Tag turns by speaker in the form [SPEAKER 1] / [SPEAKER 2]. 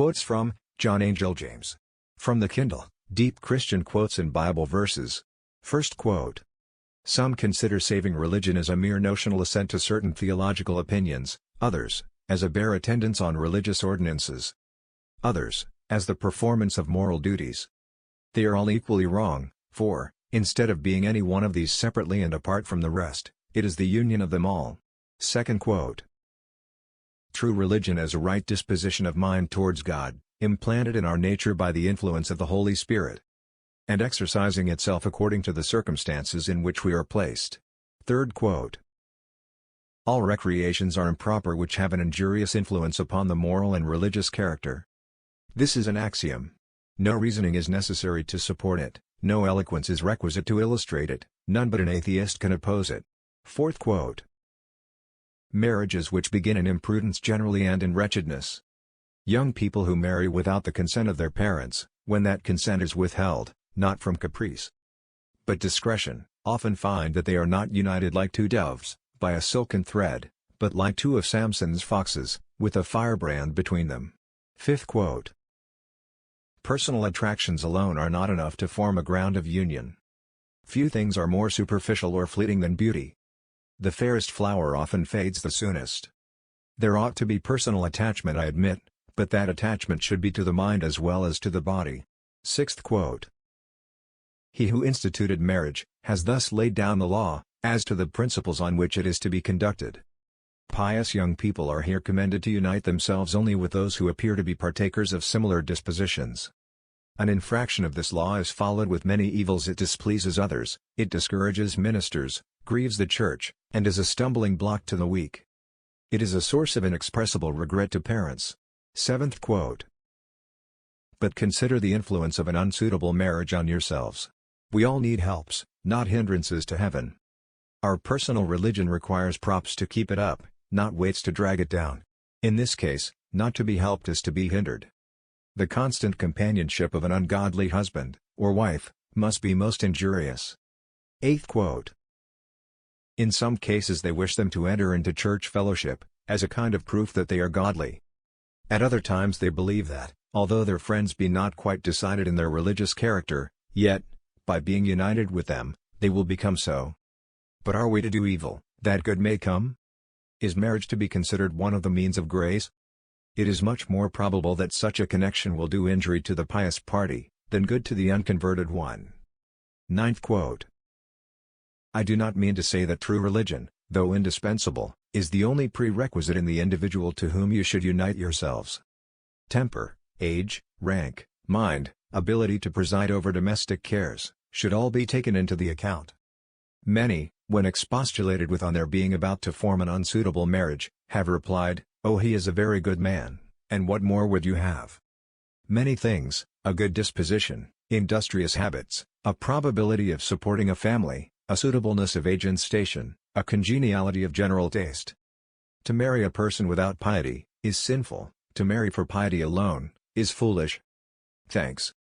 [SPEAKER 1] Quotes from John Angell James. From the Kindle, Deep Christian Quotes and Bible Verses. First quote. Some consider saving religion as a mere notional assent to certain theological opinions, others, as a bare attendance on religious ordinances. Others, as the performance of moral duties. They are all equally wrong, for, instead of being any one of these separately and apart from the rest, it is the union of them all. Second quote. True religion as a right disposition of mind towards God, implanted in our nature by the influence of the Holy Spirit, and exercising itself according to the circumstances in which we are placed. Third quote. All recreations are improper which have an injurious influence upon the moral and religious character. This is an axiom. No reasoning is necessary to support it, no eloquence is requisite to illustrate it, none but an atheist can oppose it. Fourth quote. Marriages which begin in imprudence generally end in wretchedness. Young people who marry without the consent of their parents, when that consent is withheld, not from caprice, but discretion, often find that they are not united like two doves, by a silken thread, but like two of Samson's foxes, with a firebrand between them. Fifth quote. Personal attractions alone are not enough to form a ground of union. Few things are more superficial or fleeting than beauty. The fairest flower often fades the soonest. There ought to be personal attachment, I admit, but that attachment should be to the mind as well as to the body. Sixth quote. He who instituted marriage, has thus laid down the law, as to the principles on which it is to be conducted. Pious young people are here commended to unite themselves only with those who appear to be partakers of similar dispositions. An infraction of this law is followed with many evils. It displeases others, it discourages ministers, grieves the church, and is a stumbling block to the weak. It is a source of inexpressible regret to parents. Seventh quote. But consider the influence of an unsuitable marriage on yourselves. We all need helps, not hindrances to heaven. Our personal religion requires props to keep it up, not weights to drag it down. In this case, not to be helped is to be hindered. The constant companionship of an ungodly husband, or wife, must be most injurious. Eighth quote. In some cases they wish them to enter into church fellowship, as a kind of proof that they are godly. At other times they believe that, although their friends be not quite decided in their religious character, yet, by being united with them, they will become so. But are we to do evil, that good may come? Is marriage to be considered one of the means of grace? It is much more probable that such a connection will do injury to the pious party, than good to the unconverted one. Ninth quote. I do not mean to say that true religion, though indispensable, is the only prerequisite in the individual to whom you should unite yourselves. Temper, age, rank, mind, ability to preside over domestic cares, should all be taken into the account. Many, when expostulated with on their being about to form an unsuitable marriage, have replied, "Oh, he is a very good man, and what more would you have?" Many things, a good disposition, industrious habits, a probability of supporting a family, a suitableness of age and station, a congeniality of general taste. To marry a person without piety, is sinful; to marry for piety alone, is foolish. Thanks.